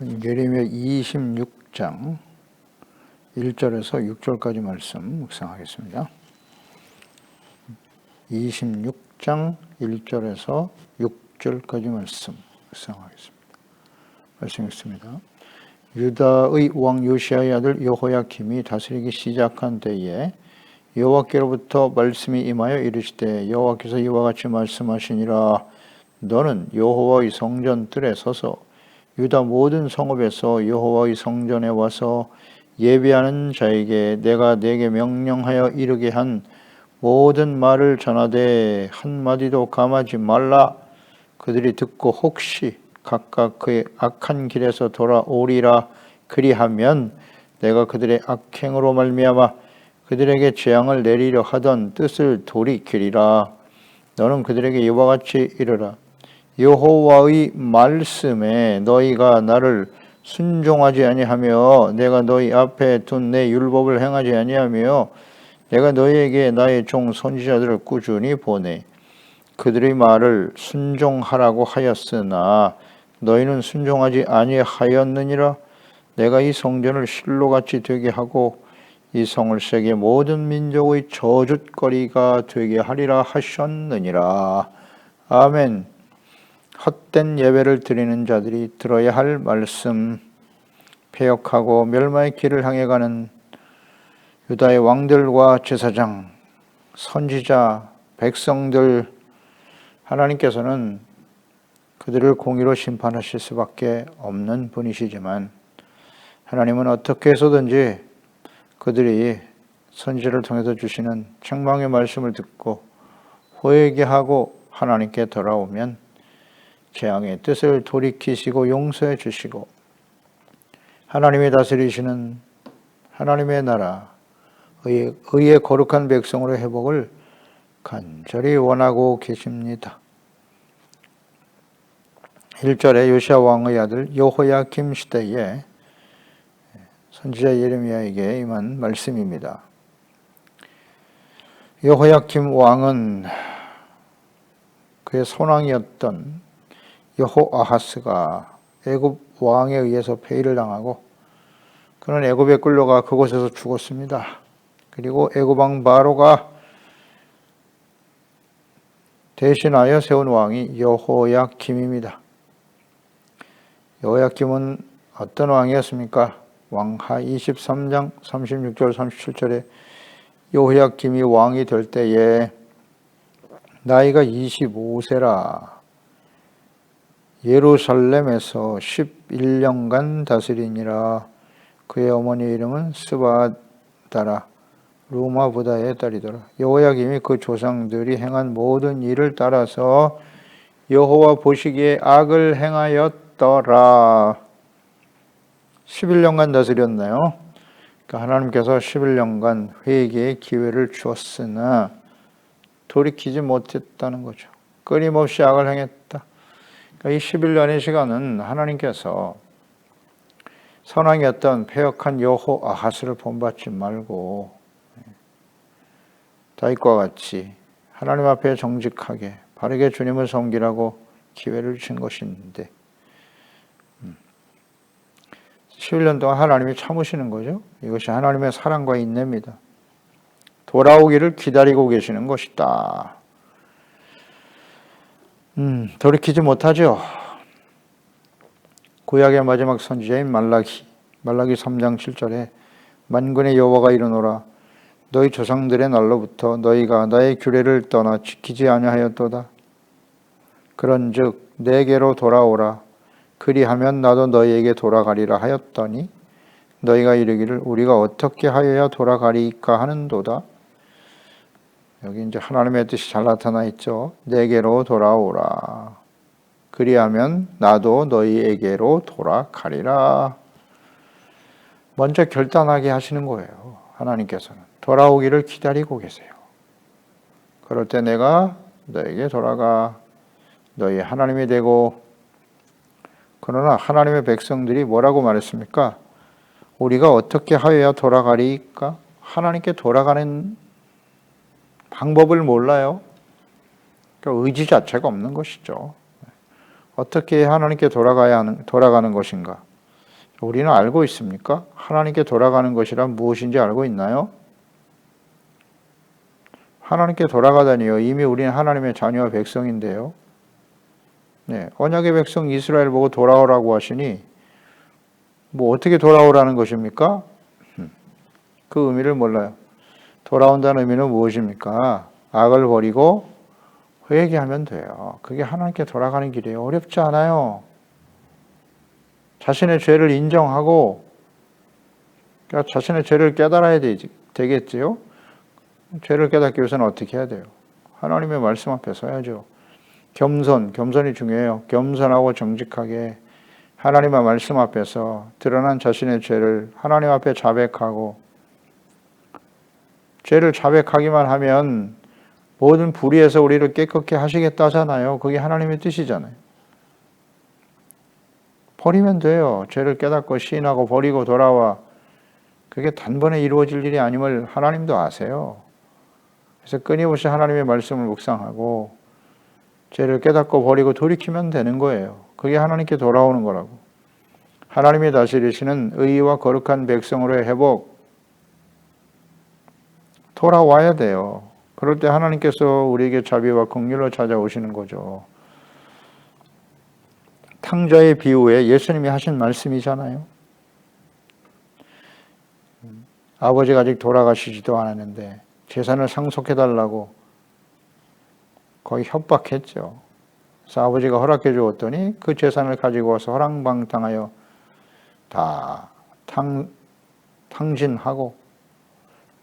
예레미야 26장 1절에서 6절까지 말씀 묵상하겠습니다. 26장 1절에서 6절까지 말씀 묵상하겠습니다. 말씀 읽습니다. 유다의 왕 요시야의 아들 여호야김이 다스리기 시작한 때에 여호와께로부터 말씀이 임하여 이르시되 여호와께서 이와 같이 말씀하시니라. 너는 여호와의 성전 뜰에 서서 유다 모든 성읍에서 여호와의 성전에 와서 예배하는 자에게 내가 네게 명령하여 이르게 한 모든 말을 전하되 한마디도 감하지 말라. 그들이 듣고 혹시 각각 그의 악한 길에서 돌아오리라. 그리하면 내가 그들의 악행으로 말미암아 그들에게 재앙을 내리려 하던 뜻을 돌이키리라. 너는 그들에게 이와 같이 이르라. 여호와의 말씀에 너희가 나를 순종하지 아니하며 내가 너희 앞에 둔 내 율법을 행하지 아니하며 내가 너희에게 나의 종 선지자들을 꾸준히 보내 그들의 말을 순종하라고 하였으나 너희는 순종하지 아니하였느니라. 내가 이 성전을 실로같이 되게 하고 이 성을 세계 모든 민족의 저주거리가 되게 하리라 하셨느니라. 아멘. 헛된 예배를 드리는 자들이 들어야 할 말씀, 패역하고 멸망의 길을 향해 가는 유다의 왕들과 제사장, 선지자, 백성들, 하나님께서는 그들을 공의로 심판하실 수밖에 없는 분이시지만 하나님은 어떻게 해서든지 그들이 선지자를 통해서 주시는 책망의 말씀을 듣고 회개하고 하나님께 돌아오면 재앙의 뜻을 돌이키시고 용서해 주시고 하나님이 다스리시는 하나님의 나라, 의의 거룩한 백성으로 회복을 간절히 원하고 계십니다. 1절에 요시야 왕의 아들 여호야김 시대에 선지자 예레미야에게 임한 말씀입니다. 여호야김 왕은 그의 손왕이었던 여호아하스가 애굽 왕에 의해서 폐위를 당하고 그는 애굽에 끌려가 그곳에서 죽었습니다. 그리고 애굽 왕 바로가 대신하여 세운 왕이 여호야김입니다. 여호야김은 어떤 왕이었습니까? 왕하 23장 36절 37절에 여호야김이 왕이 될 때에 나이가 25세라 예루살렘에서 11년간 다스리니라. 그의 어머니 이름은 스바다라 루마보다의 딸이더라. 여호야김이 그 조상들이 행한 모든 일을 따라서 여호와 보시기에 악을 행하였더라. 11년간 다스렸나요? 그러니까 하나님께서 11년간 회개의 기회를 주었으나 돌이키지 못했다는 거죠. 끊임없이 악을 행했다. 이 11년의 시간은 하나님께서 선왕이었던 패역한 여호아하스를 본받지 말고 다윗과 같이 하나님 앞에 정직하게 바르게 주님을 섬기라고 기회를 주신 것인데 11년 동안 하나님이 참으시는 거죠. 이것이 하나님의 사랑과 인내입니다. 돌아오기를 기다리고 계시는 것이다. 돌이키지 못하죠. 구약의 마지막 선지자인 말라기 3장 7절에 만군의 여호와가 이르노라. 너희 조상들의 날로부터 너희가 나의 규례를 떠나 지키지 아니하였도다. 그런즉 내게로 돌아오라. 그리하면 나도 너희에게 돌아가리라 하였더니 너희가 이르기를 우리가 어떻게 하여야 돌아가리까 하는도다. 여기 이제 하나님의 뜻이 잘 나타나 있죠. 내게로 돌아오라. 그리하면 나도 너희에게로 돌아가리라. 먼저 결단하게 하시는 거예요. 하나님께서는 돌아오기를 기다리고 계세요. 그럴 때 내가 너에게 돌아가 너희 하나님이 되고. 그러나 하나님의 백성들이 뭐라고 말했습니까? 우리가 어떻게 하여야 돌아가리까? 하나님께 돌아가는 방법을 몰라요. 그러니까 의지 자체가 없는 것이죠. 어떻게 하나님께 돌아가는 것인가? 우리는 알고 있습니까? 하나님께 돌아가는 것이란 무엇인지 알고 있나요? 하나님께 돌아가다니요. 이미 우리는 하나님의 자녀와 백성인데요. 네, 언약의 백성 이스라엘 보고 돌아오라고 하시니 뭐 어떻게 돌아오라는 것입니까? 그 의미를 몰라요. 돌아온다는 의미는 무엇입니까? 악을 버리고 회개하면 돼요. 그게 하나님께 돌아가는 길이에요. 어렵지 않아요. 자신의 죄를 인정하고 그러니까 자신의 죄를 깨달아야 되겠지요. 죄를 깨닫기 위해서는 어떻게 해야 돼요? 하나님의 말씀 앞에 서야죠. 겸손이 중요해요. 겸손하고 정직하게 하나님의 말씀 앞에서 드러난 자신의 죄를 하나님 앞에 자백하고 죄를 자백하기만 하면 모든 불의에서 우리를 깨끗게 하시겠다잖아요. 그게 하나님의 뜻이잖아요. 버리면 돼요. 죄를 깨닫고 시인하고 버리고 돌아와. 그게 단번에 이루어질 일이 아님을 하나님도 아세요. 그래서 끊임없이 하나님의 말씀을 묵상하고 죄를 깨닫고 버리고 돌이키면 되는 거예요. 그게 하나님께 돌아오는 거라고. 하나님이 다스리시는 의와 거룩한 백성으로의 회복, 돌아와야 돼요. 그럴 때 하나님께서 우리에게 자비와 긍휼로 찾아오시는 거죠. 탕자의 비유에 예수님이 하신 말씀이잖아요. 아버지가 아직 돌아가시지도 않았는데 재산을 상속해달라고 거의 협박했죠. 그래서 아버지가 허락해 주었더니 그 재산을 가지고 와서 허랑방탕하여 다 탕진하고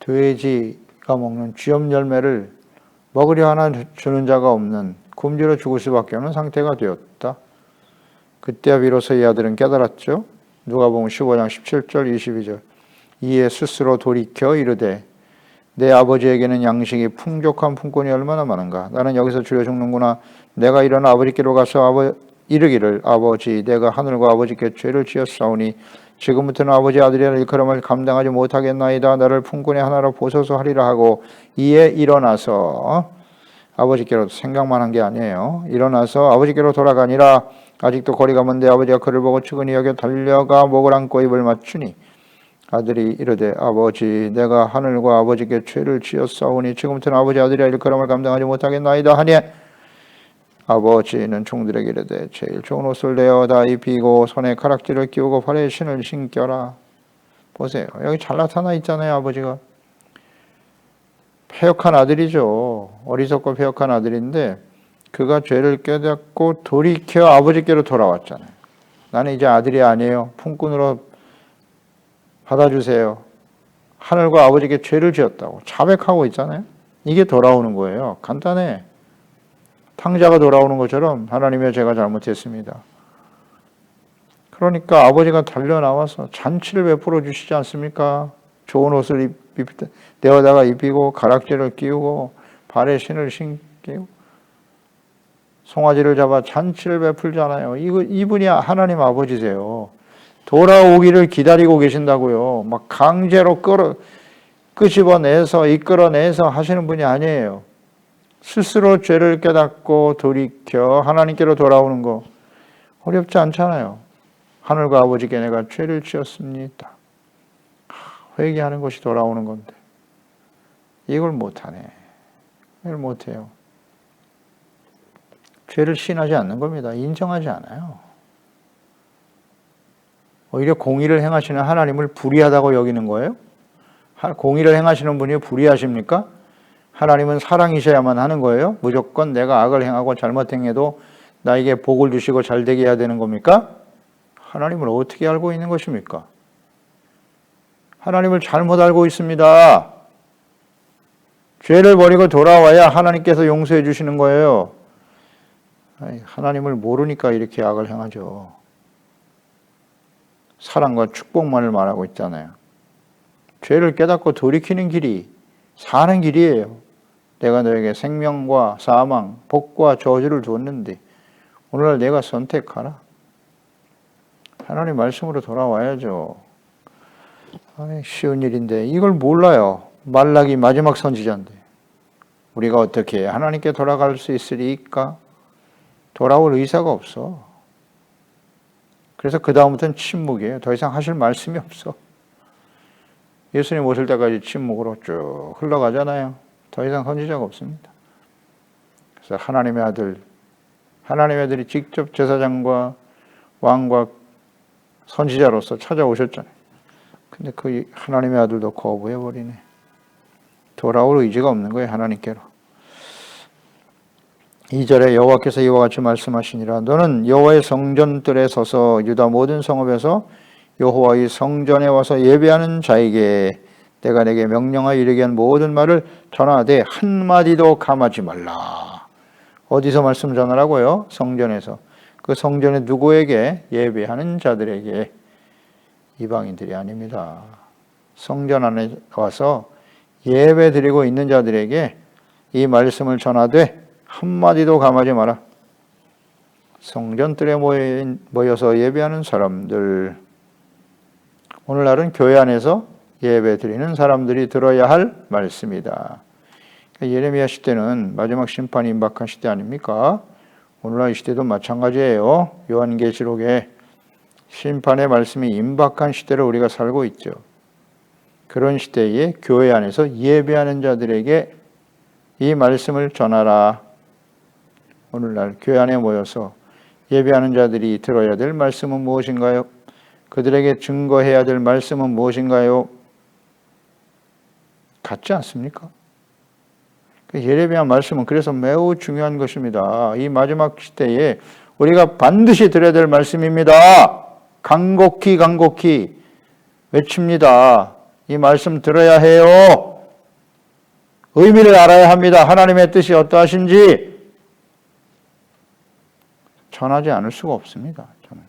돼지가 먹는 쥐염 열매를 먹으려 하나 주는 자가 없는 굶주려 죽을 수밖에 없는 상태가 되었다. 그때야 비로소 이 아들은 깨달았죠. 누가복음 15장 17절 22절 이에 스스로 돌이켜 이르되 내 아버지에게는 양식이 풍족한 품꾼이 얼마나 많은가. 나는 여기서 죽여 죽는구나. 내가 일어나 아버지께로 가서 이르기를 아버지 내가 하늘과 아버지께 죄를 지었사오니 지금부터는 아버지 아들이라 일컬음을 감당하지 못하겠나이다. 나를 품꾼의 하나로 보소서 하리라 하고 이에 일어나서 아버지께로 생각만 한 게 아니에요. 일어나서 아버지께로 돌아가니라. 아직도 거리가 먼데 아버지가 그를 보고 측은히 여겨 달려가 목을 안고 입을 맞추니 아들이 이르되 아버지 내가 하늘과 아버지께 죄를 지었사오니 지금부터는 아버지 아들이라 일컬음을 감당하지 못하겠나이다 하니 아버지는 종들에게 이르되 제일 좋은 옷을 내어다 입히고 손에 가락지를 끼우고 발에 신을 신겨라. 보세요. 여기 잘 나타나 있잖아요. 아버지가 패역한 아들이죠. 어리석고 패역한 아들인데 그가 죄를 깨닫고 돌이켜 아버지께로 돌아왔잖아요. 나는 이제 아들이 아니에요. 품꾼으로 받아주세요. 하늘과 아버지께 죄를 지었다고 자백하고 있잖아요. 이게 돌아오는 거예요. 간단해. 탕자가 돌아오는 것처럼 하나님의 제가 잘못했습니다. 그러니까 아버지가 달려나와서 잔치를 베풀어 주시지 않습니까? 좋은 옷을 내어다가 입히고 가락지를 끼우고 발에 신을 신기고 송아지를 잡아 잔치를 베풀잖아요. 이분이 하나님 아버지세요. 돌아오기를 기다리고 계신다고요. 막 강제로 끄집어내서 이끌어내서 하시는 분이 아니에요. 스스로 죄를 깨닫고 돌이켜 하나님께로 돌아오는 거 어렵지 않잖아요. 하늘과 아버지께 내가 죄를 지었습니다. 회개하는 것이 돌아오는 건데 이걸 못하네. 이걸 못해요. 죄를 시인하지 않는 겁니다. 인정하지 않아요. 오히려 공의를 행하시는 하나님을 불의하다고 여기는 거예요? 공의를 행하시는 분이 불의하십니까? 하나님은 사랑이셔야만 하는 거예요? 무조건 내가 악을 행하고 잘못 행해도 나에게 복을 주시고 잘되게 해야 되는 겁니까? 하나님을 어떻게 알고 있는 것입니까? 하나님을 잘못 알고 있습니다. 죄를 버리고 돌아와야 하나님께서 용서해 주시는 거예요. 하나님을 모르니까 이렇게 악을 행하죠. 사랑과 축복만을 말하고 있잖아요. 죄를 깨닫고 돌이키는 길이 사는 길이에요. 내가 너에게 생명과 사망, 복과 저주를 주었는데 오늘날 내가 선택하라. 하나님 말씀으로 돌아와야죠. 쉬운 일인데 이걸 몰라요. 말라기 마지막 선지자인데 우리가 어떻게 하나님께 돌아갈 수 있으리까? 돌아올 의사가 없어. 그래서 그 다음부터는 침묵이에요. 더 이상 하실 말씀이 없어. 예수님 오실 때까지 침묵으로 쭉 흘러가잖아요. 더 이상 선지자가 없습니다. 그래서 하나님의 아들이 직접 제사장과 왕과 선지자로서 찾아오셨잖아요. 근데 그 하나님의 아들도 거부해버리네. 돌아올 의지가 없는 거예요, 하나님께로. 2절에 여호와께서 이와 같이 말씀하시니라. 너는 여호와의 성전들에 서서 유다 모든 성읍에서 여호와의 성전에 와서 예배하는 자에게 내가 내게 명령하여 이르게 한 모든 말을 전하되 한마디도 감하지 말라. 어디서 말씀 전하라고요? 성전에서. 그 성전에 누구에게? 예배하는 자들에게. 이방인들이 아닙니다. 성전 안에 와서 예배 드리고 있는 자들에게 이 말씀을 전하되 한마디도 감하지 마라. 성전들에 모여서 예배하는 사람들, 오늘날은 교회 안에서 예배 드리는 사람들이 들어야 할 말씀이다. 예레미야 시대는 마지막 심판이 임박한 시대 아닙니까? 오늘날 이 시대도 마찬가지예요. 요한계시록에 심판의 말씀이 임박한 시대를 우리가 살고 있죠. 그런 시대에 교회 안에서 예배하는 자들에게 이 말씀을 전하라. 오늘날 교회 안에 모여서 예배하는 자들이 들어야 될 말씀은 무엇인가요? 그들에게 증거해야 될 말씀은 무엇인가요? 같지 않습니까? 예레미야 말씀은 그래서 매우 중요한 것입니다. 이 마지막 시대에 우리가 반드시 들어야 될 말씀입니다. 간곡히 외칩니다. 이 말씀 들어야 해요. 의미를 알아야 합니다. 하나님의 뜻이 어떠하신지 전하지 않을 수가 없습니다. 저는.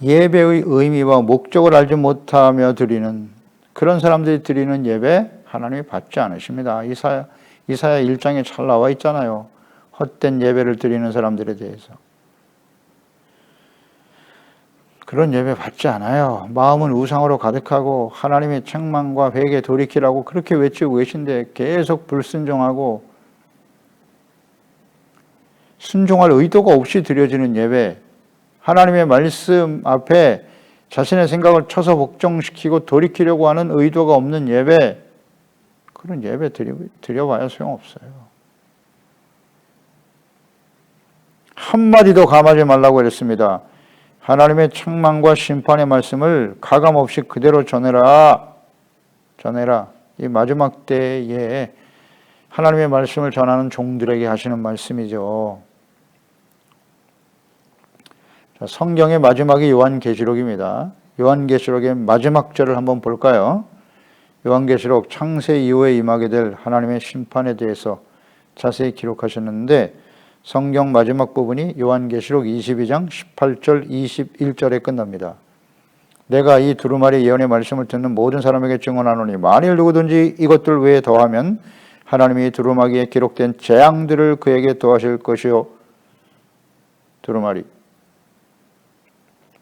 예배의 의미와 목적을 알지 못하며 드리는 그런 사람들이 드리는 예배 하나님이 받지 않으십니다. 이사야 1장에 잘 나와 있잖아요. 헛된 예배를 드리는 사람들에 대해서. 그런 예배 받지 않아요. 마음은 우상으로 가득하고 하나님의 책망과 회개 돌이키라고 그렇게 외치고 계신데 계속 불순종하고 순종할 의도가 없이 드려지는 예배, 하나님의 말씀 앞에 자신의 생각을 쳐서 복종시키고 돌이키려고 하는 의도가 없는 예배, 그런 예배 드려봐야 소용없어요. 한마디도 감하지 말라고 그랬습니다. 하나님의 책망과 심판의 말씀을 가감없이 그대로 전해라. 이 마지막 때에 하나님의 말씀을 전하는 종들에게 하시는 말씀이죠. 성경의 마지막이 요한계시록입니다. 요한계시록의 마지막 절을 한번 볼까요? 요한계시록 창세 이후에 임하게 될 하나님의 심판에 대해서 자세히 기록하셨는데 성경 마지막 부분이 요한계시록 22장 18절 21절에 끝납니다. 내가 이 두루마리 예언의 말씀을 듣는 모든 사람에게 증언하노니 만일 누구든지 이것들 외에 더하면 하나님이 두루마리에 기록된 재앙들을 그에게 더하실 것이요. 두루마리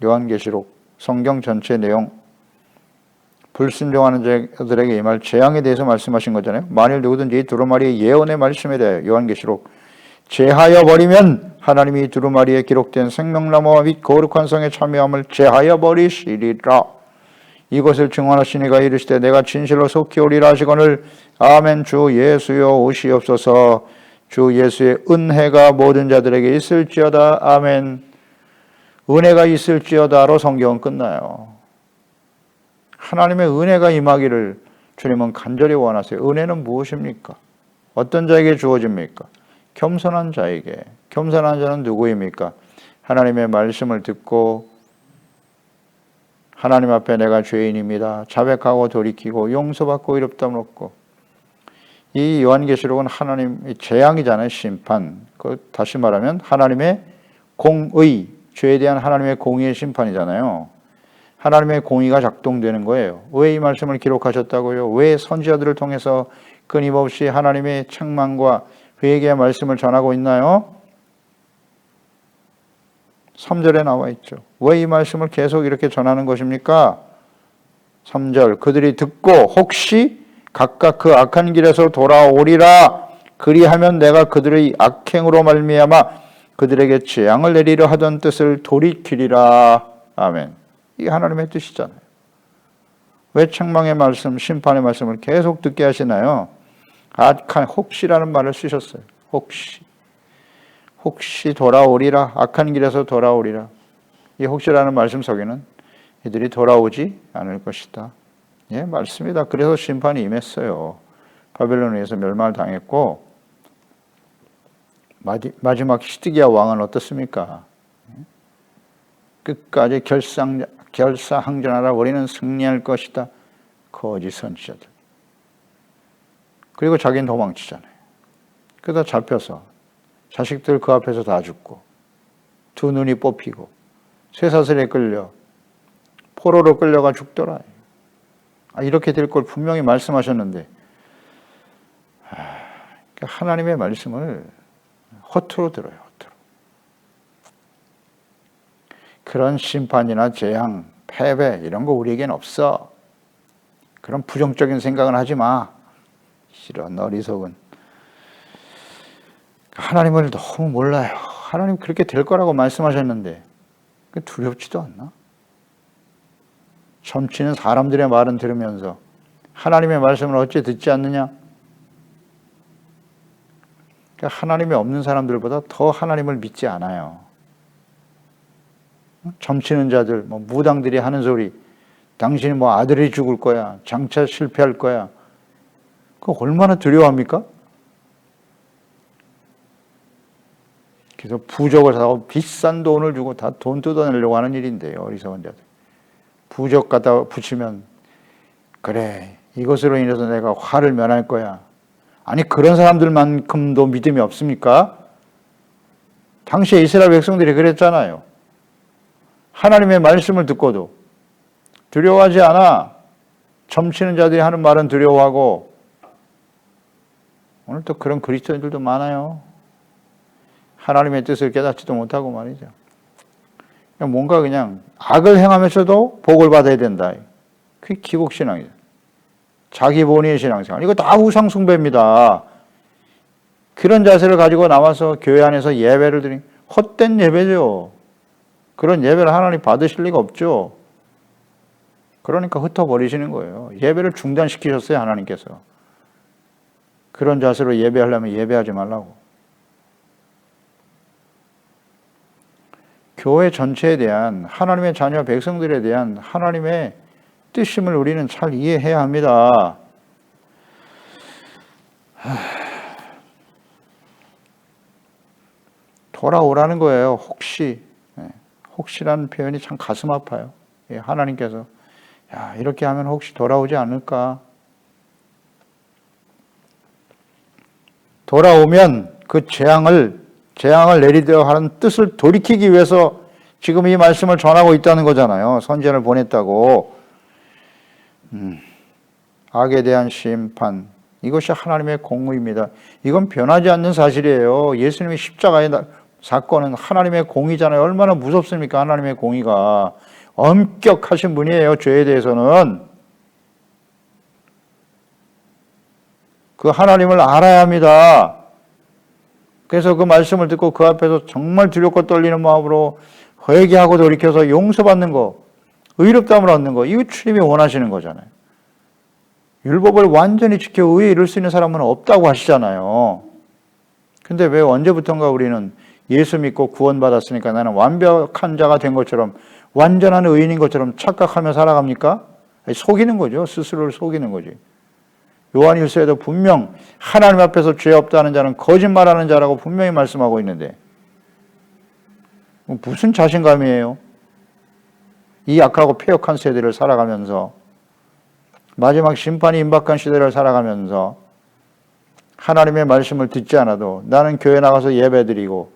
요한계시록 성경 전체 내용 불순종하는 자들에게 임할 재앙에 대해서 말씀하신 거잖아요. 만일 누구든지 이 두루마리의 예언의 말씀에 대해 요한계시록 제하여 버리면 하나님이 두루마리에 기록된 생명나무와 및 거룩한 성의 참여함을 제하여 버리시리라. 이것을 증언하시니가 이르시되 내가 진실로 속히 오리라 하시거늘 아멘. 주 예수여 오시옵소서. 주 예수의 은혜가 모든 자들에게 있을지어다. 아멘. 은혜가 있을지어다로 성경은 끝나요. 하나님의 은혜가 임하기를 주님은 간절히 원하세요. 은혜는 무엇입니까? 어떤 자에게 주어집니까? 겸손한 자에게. 겸손한 자는 누구입니까? 하나님의 말씀을 듣고 하나님 앞에 내가 죄인입니다. 자백하고 돌이키고 용서받고 의롭다함을 얻고. 이 요한계시록은 하나님의 재앙이잖아요. 심판. 다시 말하면 하나님의 공의, 죄에 대한 하나님의 공의의 심판이잖아요. 하나님의 공의가 작동되는 거예요. 왜 이 말씀을 기록하셨다고요? 왜 선지자들을 통해서 끊임없이 하나님의 책망과 회개의 말씀을 전하고 있나요? 3절에 나와 있죠. 왜 이 말씀을 계속 이렇게 전하는 것입니까? 3절 그들이 듣고 혹시 각각 그 악한 길에서 돌아오리라. 그리하면 내가 그들의 악행으로 말미암아 그들에게 재앙을 내리려 하던 뜻을 돌이키리라. 아멘. 이게 하나님의 뜻이잖아요. 왜 책망의 말씀, 심판의 말씀을 계속 듣게 하시나요? 악한 혹시라는 말을 쓰셨어요. 혹시 돌아오리라. 악한 길에서 돌아오리라. 이 혹시라는 말씀 속에는 이들이 돌아오지 않을 것이다. 예, 맞습니다. 그래서 심판이 임했어요. 바벨론에 의해서 멸망을 당했고, 마지막 시드기야 왕은 어떻습니까? 끝까지 결사항전하라. 우리는 승리할 것이다. 거짓 선지자들. 그리고 자기는 도망치잖아요. 그러다 잡혀서 자식들 그 앞에서 다 죽고, 두 눈이 뽑히고, 쇠사슬에 끌려 포로로 끌려가 죽더라. 이렇게 될 걸 분명히 말씀하셨는데, 하나님의 말씀을 허투루 들어요. 허투루. 그런 심판이나 재앙, 패배 이런 거 우리에겐 없어. 그런 부정적인 생각은 하지 마. 이런 어리석은. 하나님을 너무 몰라요. 하나님 그렇게 될 거라고 말씀하셨는데 두렵지도 않나? 점치는 사람들의 말은 들으면서 하나님의 말씀을 어찌 듣지 않느냐? 하나님이 없는 사람들보다 더 하나님을 믿지 않아요. 점치는 자들, 무당들이 하는 소리, 당신이 아들이 죽을 거야, 장차 실패할 거야. 그거 얼마나 두려워합니까? 그래서 부적을 사고 비싼 돈을 주고 다 돈 뜯어내려고 하는 일인데요. 어리석은 자들. 부적 갖다 붙이면 그래, 이것으로 인해서 내가 화를 면할 거야. 아니 그런 사람들만큼도 믿음이 없습니까? 당시에 이스라엘 백성들이 그랬잖아요. 하나님의 말씀을 듣고도 두려워하지 않아. 점치는 자들이 하는 말은 두려워하고. 오늘 또 그런 그리스도인들도 많아요. 하나님의 뜻을 깨닫지도 못하고 말이죠. 뭔가 그냥 악을 행하면서도 복을 받아야 된다. 그게 기복신앙이죠. 자기 본위의 신앙생활. 이거 다 우상숭배입니다. 그런 자세를 가지고 나와서 교회 안에서 예배를 드린 헛된 예배죠. 그런 예배를 하나님 받으실 리가 없죠. 그러니까 흩어버리시는 거예요. 예배를 중단시키셨어요, 하나님께서. 그런 자세로 예배하려면 예배하지 말라고. 교회 전체에 대한 하나님의 자녀 백성들에 대한 하나님의 뜻임을 우리는 잘 이해해야 합니다. 돌아오라는 거예요. 혹시라는 표현이 참 가슴 아파요. 하나님께서 이렇게 하면 혹시 돌아오지 않을까? 돌아오면 그 재앙을 내리려 하는 뜻을 돌이키기 위해서 지금 이 말씀을 전하고 있다는 거잖아요. 선지자를 보냈다고. 악에 대한 심판, 이것이 하나님의 공의입니다. 이건 변하지 않는 사실이에요. 예수님의 십자가의 사건은 하나님의 공의잖아요. 얼마나 무섭습니까? 하나님의 공의가. 엄격하신 분이에요. 죄에 대해서는. 그 하나님을 알아야 합니다. 그래서 그 말씀을 듣고 그 앞에서 정말 두렵고 떨리는 마음으로 회개하고 돌이켜서 용서받는 거, 의롭다함을 얻는 거, 이거 주님이 원하시는 거잖아요. 율법을 완전히 지켜 의에 이룰 수 있는 사람은 없다고 하시잖아요. 근데 왜 언제부턴가 우리는 예수 믿고 구원받았으니까 나는 완벽한 자가 된 것처럼, 완전한 의인인 것처럼 착각하며 살아갑니까? 속이는 거죠. 스스로를 속이는 거지. 요한일서에도 분명 하나님 앞에서 죄 없다는 자는 거짓말하는 자라고 분명히 말씀하고 있는데 무슨 자신감이에요? 이 악하고 폐역한 세대를 살아가면서, 마지막 심판이 임박한 시대를 살아가면서 하나님의 말씀을 듣지 않아도 나는 교회 나가서 예배드리고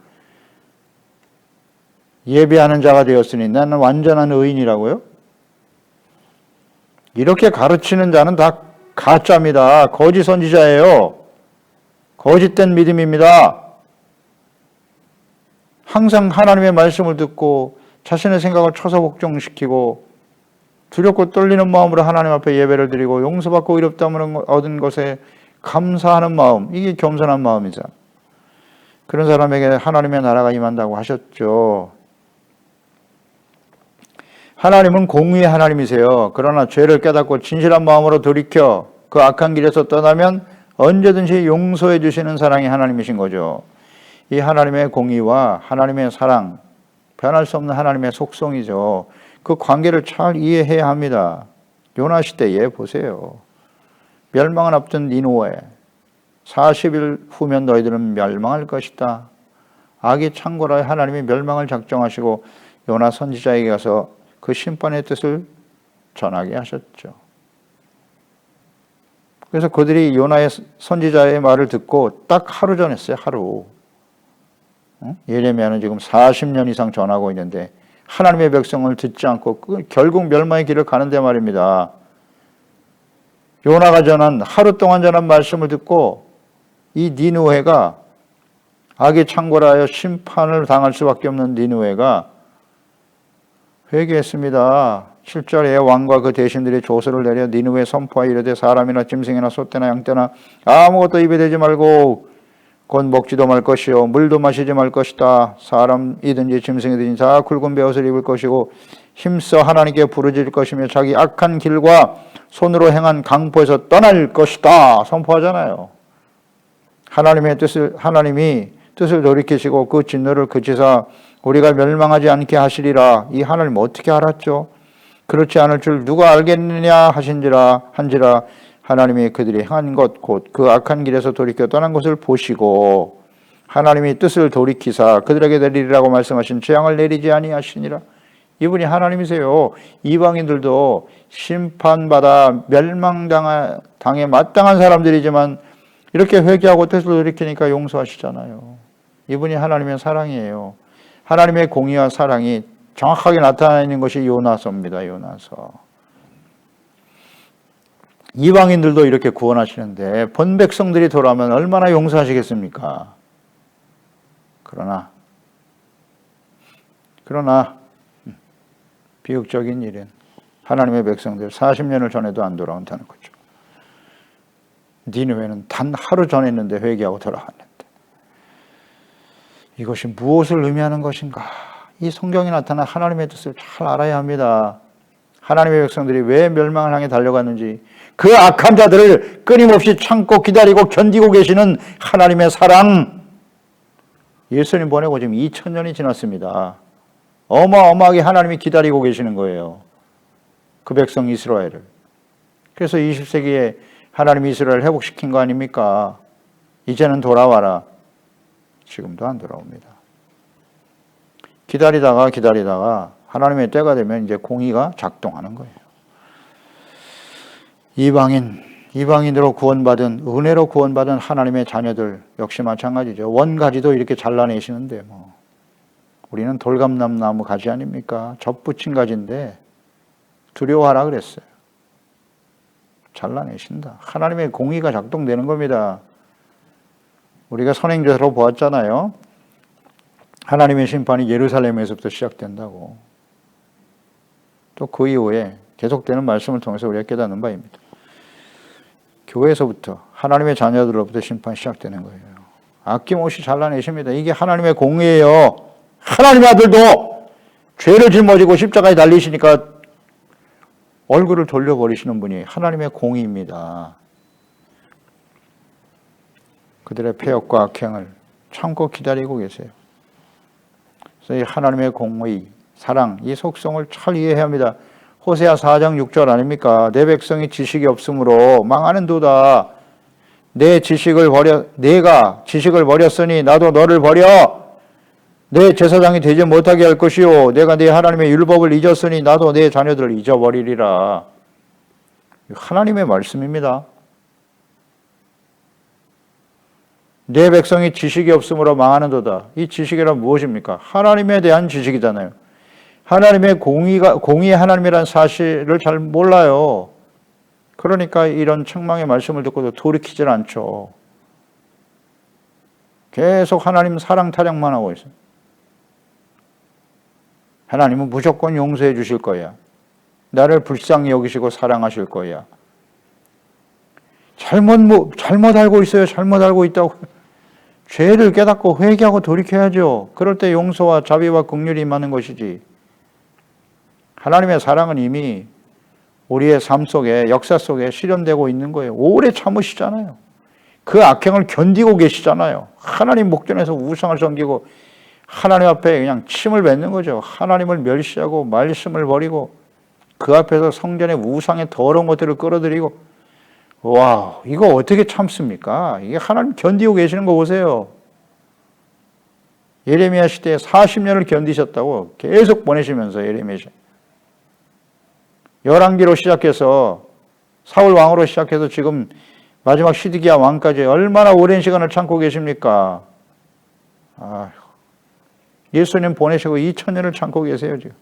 예배하는 자가 되었으니 나는 완전한 의인이라고요? 이렇게 가르치는 자는 다 가짜입니다. 거짓 선지자예요. 거짓된 믿음입니다. 항상 하나님의 말씀을 듣고 자신의 생각을 처사복종시키고 두렵고 떨리는 마음으로 하나님 앞에 예배를 드리고 용서받고 의롭다함을 얻은 것에 감사하는 마음, 이게 겸손한 마음이죠. 그런 사람에게 하나님의 나라가 임한다고 하셨죠. 하나님은 공의의 하나님이세요. 그러나 죄를 깨닫고 진실한 마음으로 돌이켜 그 악한 길에서 떠나면 언제든지 용서해 주시는 사랑의 하나님이신 거죠. 이 하나님의 공의와 하나님의 사랑, 변할 수 없는 하나님의 속성이죠. 그 관계를 잘 이해해야 합니다. 요나 시대에 보세요. 멸망을 앞둔 니느웨, 40일 후면 너희들은 멸망할 것이다. 악이 창궐하여 하나님이 멸망을 작정하시고 요나 선지자에게 가서 그 심판의 뜻을 전하게 하셨죠. 그래서 그들이 요나의 선지자의 말을 듣고 딱 하루 전했어요. 하루. 예레미야는 지금 40년 이상 전하고 있는데 하나님의 백성을 듣지 않고 결국 멸망의 길을 가는데 말입니다. 요나가 전한 하루 동안 전한 말씀을 듣고 이 니느웨가 악이 창궐하여 심판을 당할 수밖에 없는 니느웨가 회개했습니다. 7절에 왕과 그 대신들이 조서를 내려 니느웨 선포하여 이르되 사람이나 짐승이나 소떼나 양떼나 아무것도 입에 대지 말고 곧 먹지도 말 것이요 물도 마시지 말 것이다. 사람이든지 짐승이든지 다 굵은 베옷을 입을 것이고 힘써 하나님께 부르짖을 것이며 자기 악한 길과 손으로 행한 강포에서 떠날 것이다. 선포하잖아요. 하나님이 뜻을 돌이키시고 그 진노를 그치사 우리가 멸망하지 않게 하시리라. 이 하나님 어떻게 알았죠? 그렇지 않을 줄 누가 알겠느냐 한지라 하나님이 그들이 행한 것 곧 그 악한 길에서 돌이켜 떠난 것을 보시고 하나님이 뜻을 돌이키사 그들에게 내리리라고 말씀하신 재앙을 내리지 아니하시니라. 이분이 하나님이세요. 이방인들도 심판받아 멸망당에 마땅한 사람들이지만 이렇게 회개하고 뜻을 돌이키니까 용서하시잖아요. 이분이 하나님의 사랑이에요. 하나님의 공의와 사랑이 정확하게 나타나 있는 것이 요나서입니다. 요나서. 이방인들도 이렇게 구원하시는데 본 백성들이 돌아오면 얼마나 용서하시겠습니까? 그러나 비극적인 일은 하나님의 백성들 40년을 전에도 안 돌아온다는 거죠. 니느웨는 단 하루 전했는데 회개하고 돌아왔는데 이것이 무엇을 의미하는 것인가? 이 성경에 나타난 하나님의 뜻을 잘 알아야 합니다. 하나님의 백성들이 왜 멸망을 향해 달려갔는지 그 악한 자들을 끊임없이 참고 기다리고 견디고 계시는 하나님의 사랑. 예수님 보내고 지금 2000년이 지났습니다. 어마어마하게 하나님이 기다리고 계시는 거예요. 그 백성 이스라엘을. 그래서 20세기에 하나님이 이스라엘을 회복시킨 거 아닙니까? 이제는 돌아와라. 지금도 안 돌아옵니다. 기다리다가 하나님의 때가 되면 이제 공의가 작동하는 거예요. 이방인으로 구원받은, 은혜로 구원받은 하나님의 자녀들 역시 마찬가지죠. 원가지도 이렇게 잘라내시는데 우리는 돌감람 나무 가지 아닙니까? 접붙인 가지인데 두려워하라 그랬어요. 잘라내신다. 하나님의 공의가 작동되는 겁니다. 우리가 선행조사로 보았잖아요. 하나님의 심판이 예루살렘에서부터 시작된다고. 또 그 이후에 계속되는 말씀을 통해서 우리가 깨닫는 바입니다. 교회에서부터 하나님의 자녀들로부터 심판이 시작되는 거예요. 아낌없이 잘라내십니다. 이게 하나님의 공의예요. 하나님의 아들도 죄를 짊어지고 십자가에 달리시니까 얼굴을 돌려버리시는 분이 하나님의 공의입니다. 그들의 폐역과 악행을 참고 기다리고 계세요. 그래서 이 하나님의 공의, 사랑, 이 속성을 잘 이해해야 합니다. 호세아 4장 6절 아닙니까? 내 백성이 지식이 없으므로 망하는도다. 내가 지식을 버렸으니 나도 너를 버려. 내 제사장이 되지 못하게 할 것이요 내가 내 하나님의 율법을 잊었으니 나도 내 자녀들을 잊어버리리라. 하나님의 말씀입니다. 내 백성이 지식이 없으므로 망하는도다. 이 지식이란 무엇입니까? 하나님에 대한 지식이잖아요. 하나님의 공의의 하나님이라는 사실을 잘 몰라요. 그러니까 이런 책망의 말씀을 듣고도 돌이키질 않죠. 계속 하나님 사랑 타령만 하고 있어요. 하나님은 무조건 용서해 주실 거야. 나를 불쌍히 여기시고 사랑하실 거야. 잘못 알고 있어요. 잘못 알고 있다고. 죄를 깨닫고 회개하고 돌이켜야죠. 그럴 때 용서와 자비와 긍휼이 임하는 것이지. 하나님의 사랑은 이미 우리의 삶 속에, 역사 속에 실현되고 있는 거예요. 오래 참으시잖아요. 그 악행을 견디고 계시잖아요. 하나님 목전에서 우상을 섬기고 하나님 앞에 그냥 침을 뱉는 거죠. 하나님을 멸시하고 말씀을 버리고 그 앞에서 성전의 우상의 더러운 것들을 끌어들이고, 와, 이거 어떻게 참습니까? 이게 하나님 견디고 계시는 거 보세요. 예레미야 시대에 40년을 견디셨다고 계속 보내시면서 예레미야 시대. 열왕기로 시작해서 사울 왕으로 시작해서 지금 마지막 시드기야 왕까지 얼마나 오랜 시간을 참고 계십니까? 아휴, 예수님 보내시고 2000년을 참고 계세요 지금.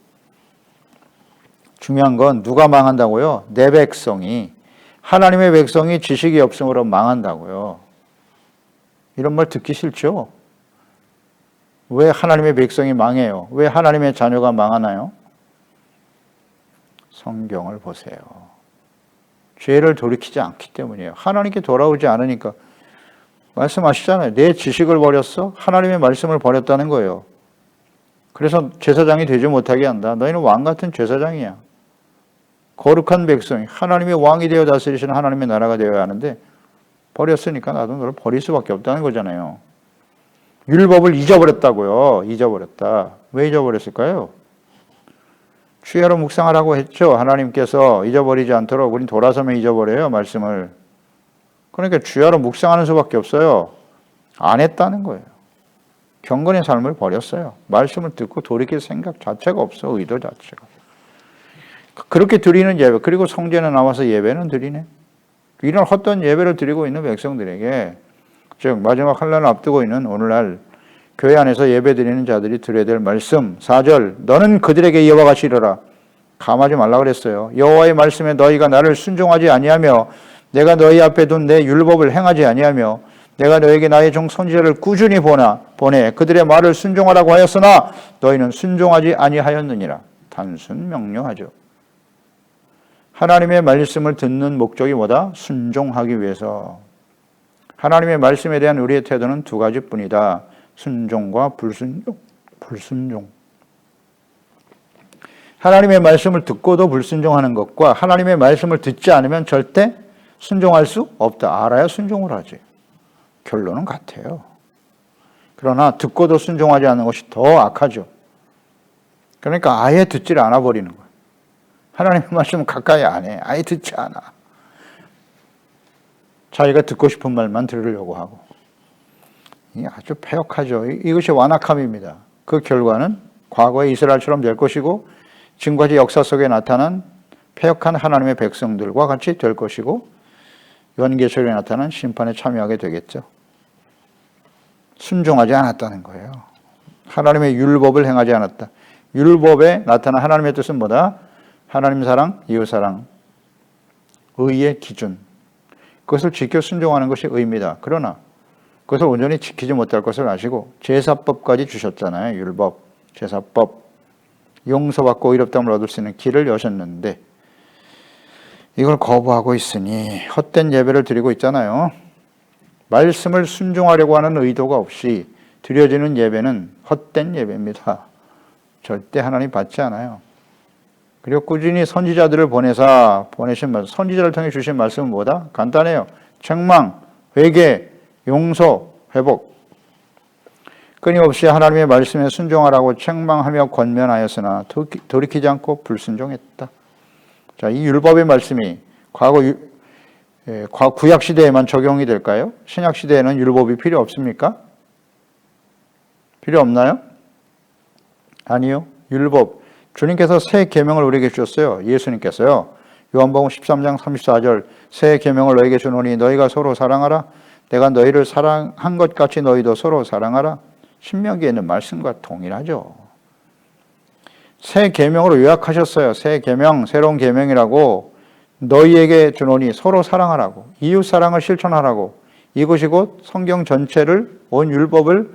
중요한 건 누가 망한다고요? 내 백성이, 하나님의 백성이 지식이 없음으로 망한다고요. 이런 말 듣기 싫죠? 왜 하나님의 백성이 망해요? 왜 하나님의 자녀가 망하나요? 성경을 보세요. 죄를 돌이키지 않기 때문이에요. 하나님께 돌아오지 않으니까. 말씀하시잖아요. 내 지식을 버렸어? 하나님의 말씀을 버렸다는 거예요. 그래서 제사장이 되지 못하게 한다. 너희는 왕 같은 제사장이야. 거룩한 백성이 하나님의 왕이 되어 다스리시는 하나님의 나라가 되어야 하는데 버렸으니까 나도 너를 버릴 수밖에 없다는 거잖아요. 율법을 잊어버렸다고요. 잊어버렸다. 왜 잊어버렸을까요? 주야로 묵상하라고 했죠. 하나님께서 잊어버리지 않도록. 우린 돌아서면 잊어버려요. 말씀을. 그러니까 주야로 묵상하는 수밖에 없어요. 안 했다는 거예요. 경건의 삶을 버렸어요. 말씀을 듣고 돌이킬 생각 자체가 없어. 의도 자체가. 그렇게 드리는 예배, 그리고 성전에 나와서 예배는 드리네. 이런 헛된 예배를 드리고 있는 백성들에게, 즉 마지막 환난을 앞두고 있는 오늘날 교회 안에서 예배 드리는 자들이 드려야 될 말씀 4절, 너는 그들에게 이와 같이 이르라. 감하지 말라 그랬어요. 여호와의 말씀에 너희가 나를 순종하지 아니하며 내가 너희 앞에 둔 내 율법을 행하지 아니하며 내가 너에게 나의 종 선지자를 꾸준히 보내 그들의 말을 순종하라고 하였으나 너희는 순종하지 아니하였느니라. 단순 명료하죠. 하나님의 말씀을 듣는 목적이 뭐다? 순종하기 위해서. 하나님의 말씀에 대한 우리의 태도는 두 가지뿐이다. 순종과 불순종. 불순종. 하나님의 말씀을 듣고도 불순종하는 것과 하나님의 말씀을 듣지 않으면 절대 순종할 수 없다. 알아야 순종을 하지. 결론은 같아요. 그러나 듣고도 순종하지 않는 것이 더 악하죠. 그러니까 아예 듣지를 않아 버리는 거예요. 하나님의 말씀은 가까이 안 해. 아예 듣지 않아. 자기가 듣고 싶은 말만 들으려고 하고. 이게 아주 패역하죠. 이것이 완악함입니다. 그 결과는 과거의 이스라엘처럼 될 것이고 지금까지 역사 속에 나타난 패역한 하나님의 백성들과 같이 될 것이고 요한계시록에 나타난 심판에 참여하게 되겠죠. 순종하지 않았다는 거예요. 하나님의 율법을 행하지 않았다. 율법에 나타난 하나님의 뜻은 뭐다? 하나님 사랑, 이웃 사랑, 의의 기준. 그것을 지켜 순종하는 것이 의입니다. 그러나 그것을 온전히 지키지 못할 것을 아시고 제사법까지 주셨잖아요. 율법, 제사법. 용서받고 의롭다함을 얻을 수 있는 길을 여셨는데 이걸 거부하고 있으니 헛된 예배를 드리고 있잖아요. 말씀을 순종하려고 하는 의도가 없이 드려지는 예배는 헛된 예배입니다. 절대 하나님 받지 않아요. 그리고 꾸준히 선지자들을 보내신 말씀, 선지자를 통해 주신 말씀은 뭐다? 간단해요. 책망, 회개, 용서, 회복. 끊임없이 하나님의 말씀에 순종하라고 책망하며 권면하였으나 돌이키지 않고 불순종했다. 자, 이 율법의 말씀이 구약 시대에만 적용이 될까요? 신약 시대에는 율법이 필요 없습니까? 필요 없나요? 아니요. 율법. 주님께서 새 계명을 우리에게 주셨어요. 예수님께서요. 요한복음 13장 34절 새 계명을 너에게 주노니 너희가 서로 사랑하라. 내가 너희를 사랑한 것 같이 너희도 서로 사랑하라. 신명기에 있는 말씀과 동일하죠. 새 계명으로 요약하셨어요. 새 계명, 새로운 계명이라고 너희에게 주노니 서로 사랑하라고. 이웃 사랑을 실천하라고. 이것이 곧 성경 전체를 온 율법을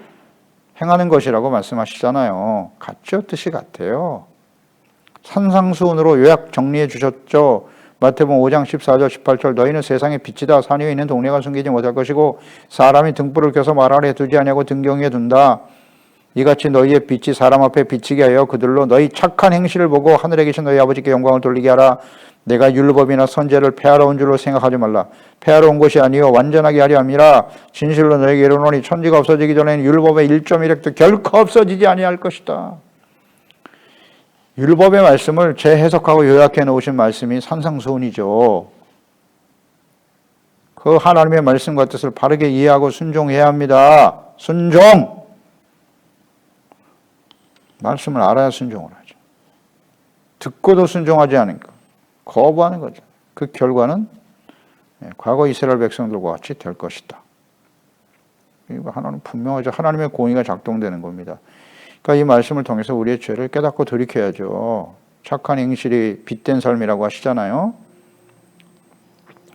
행하는 것이라고 말씀하시잖아요. 같죠? 뜻이 같아요. 산상수훈으로 요약 정리해 주셨죠. 마태복음 5장 14절 18절 너희는 세상의 빛이다. 산 위에 있는 동네가 숨기지 못할 것이고 사람이 등불을 켜서 말 아래에 두지 아니하고 등경위에 둔다. 이같이 너희의 빛이 사람 앞에 비치게 하여 그들로 너희 착한 행실을 보고 하늘에 계신 너희 아버지께 영광을 돌리게 하라. 내가 율법이나 선제를 폐하러 온 줄로 생각하지 말라. 폐하러 온 것이 아니요 완전하게 하려 함이라. 진실로 너희에게 이르노니 천지가 없어지기 전에는 율법의 1.1획도 결코 없어지지 아니할 것이다. 율법의 말씀을 재해석하고 요약해 놓으신 말씀이 산상수훈이죠. 그 하나님의 말씀과 뜻을 바르게 이해하고 순종해야 합니다. 순종! 말씀을 알아야 순종을 하죠. 듣고도 순종하지 않으니까 거부하는 거죠. 그 결과는 과거 이스라엘 백성들과 같이 될 것이다. 이거 하나는 분명하죠. 하나님의 공의가 작동되는 겁니다. 그러니까 이 말씀을 통해서 우리의 죄를 깨닫고 돌이켜야죠. 착한 행실이 빛된 삶이라고 하시잖아요.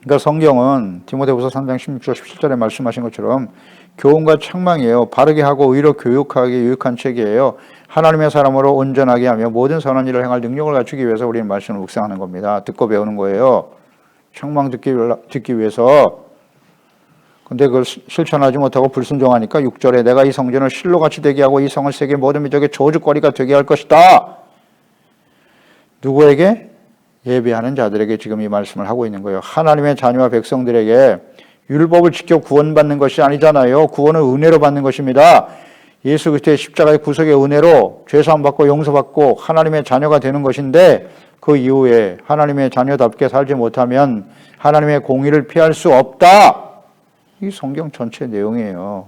그러니까 성경은 디모데후서 3장 16절 17절에 말씀하신 것처럼 교훈과 책망이에요. 바르게 하고 의로 교육하기 유익한 책이에요. 하나님의 사람으로 온전하게 하며 모든 선한 일을 행할 능력을 갖추기 위해서 우리는 말씀을 묵상하는 겁니다. 듣고 배우는 거예요. 책망 듣기 위해서. 근데 그걸 실천하지 못하고 불순종하니까 6절에 내가 이 성전을 실로같이 되게 하고 이 성을 세계 모든 민족의 저주거리가 되게 할 것이다. 누구에게? 예배하는 자들에게 지금 이 말씀을 하고 있는 거예요. 하나님의 자녀와 백성들에게 율법을 지켜 구원받는 것이 아니잖아요. 구원은 은혜로 받는 것입니다. 예수 그리스도의 십자가의 구속의 은혜로 죄사함 받고 용서받고 하나님의 자녀가 되는 것인데 그 이후에 하나님의 자녀답게 살지 못하면 하나님의 공의를 피할 수 없다. 이 성경 전체 내용이에요.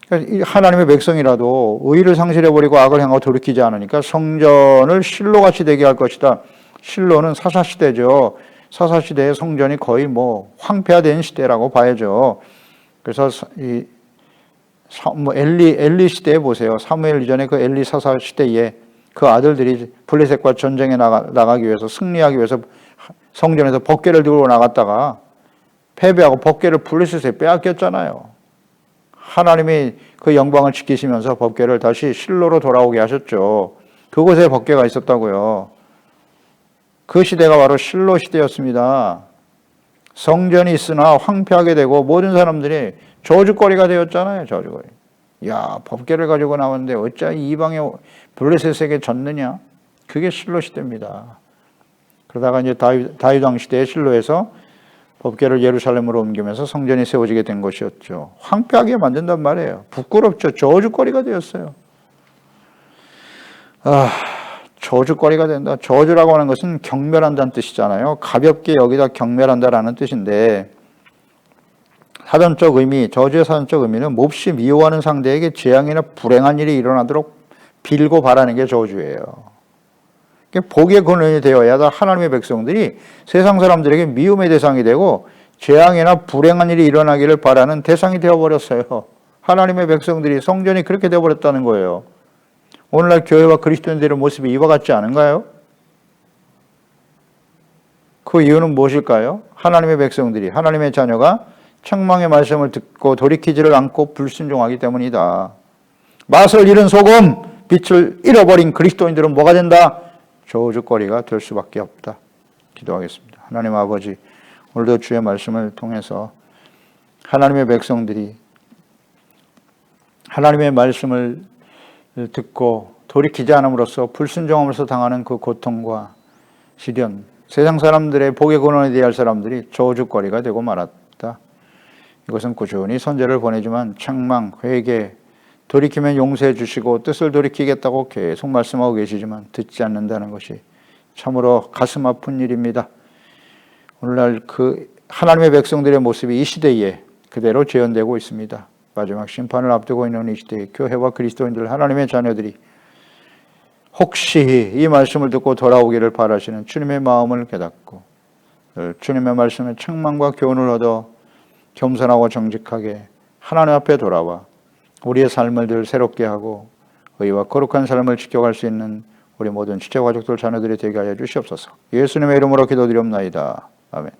그러니까 하나님의 백성이라도 의를 상실해버리고 악을 행하고 돌이키지 않으니까 성전을 실로같이 되게 할 것이다. 실로는 사사시대죠. 사사시대의 성전이 거의 황폐화된 시대라고 봐야죠. 그래서 엘리 시대에 보세요. 사무엘 이전에 그 엘리 사사 시대에 그 아들들이 블레셋과 전쟁에 나가기 위해서 승리하기 위해서 성전에서 법궤를 들고 나갔다가 패배하고 법궤를 블레셋에 빼앗겼잖아요. 하나님이 그 영광을 지키시면서 법궤를 다시 실로로 돌아오게 하셨죠. 그곳에 법궤가 있었다고요. 그 시대가 바로 실로 시대였습니다. 성전이 있으나 황폐하게 되고 모든 사람들이 저주거리가 되었잖아요. 저주거리. 야, 법궤를 가지고 나왔는데 어찌 이방의 블레셋에게 졌느냐? 그게 실로 시대입니다. 그러다가 이제 다윗 왕 시대의 실로에서 법궤를 예루살렘으로 옮기면서 성전이 세워지게 된 것이었죠. 황폐하게 만든단 말이에요. 부끄럽죠. 저주거리가 되었어요. 저주거리가 된다. 저주라고 하는 것은 경멸한다는 뜻이잖아요. 가볍게 여기다 경멸한다라는 뜻인데 사전적 의미, 저주의 사전적 의미는 몹시 미워하는 상대에게 재앙이나 불행한 일이 일어나도록 빌고 바라는 게 저주예요. 복의 근원이 되어야 하나님의 백성들이 세상 사람들에게 미움의 대상이 되고 재앙이나 불행한 일이 일어나기를 바라는 대상이 되어버렸어요. 하나님의 백성들이 성전이 그렇게 되어버렸다는 거예요. 오늘날 교회와 그리스도인들의 모습이 이와 같지 않은가요? 그 이유는 무엇일까요? 하나님의 백성들이, 하나님의 자녀가 책망의 말씀을 듣고 돌이키지를 않고 불순종하기 때문이다. 맛을 잃은 소금, 빛을 잃어버린 그리스도인들은 뭐가 된다? 저주거리가 될 수밖에 없다. 기도하겠습니다. 하나님 아버지, 오늘도 주의 말씀을 통해서 하나님의 백성들이 하나님의 말씀을 듣고 돌이키지 않음으로써 불순종함으로써 당하는 그 고통과 시련, 세상 사람들의 복의 근원에 대할 사람들이 저주거리가 되고 말았다. 이것은 꾸준히 선제를 보내지만 책망, 회개, 돌이키면 용서해 주시고 뜻을 돌이키겠다고 계속 말씀하고 계시지만 듣지 않는다는 것이 참으로 가슴 아픈 일입니다. 오늘날 그 하나님의 백성들의 모습이 이 시대에 그대로 재현되고 있습니다. 마지막 심판을 앞두고 있는 이 시대에 교회와 그리스도인들, 하나님의 자녀들이 혹시 이 말씀을 듣고 돌아오기를 바라시는 주님의 마음을 깨닫고 주님의 말씀에 책망과 교훈을 얻어 겸손하고 정직하게 하나님 앞에 돌아와 우리의 삶을 늘 새롭게 하고 의와 거룩한 삶을 지켜갈 수 있는 우리 모든 지체가족들 자녀들이 되게 하여 주시옵소서. 예수님의 이름으로 기도드리옵나이다. 아멘.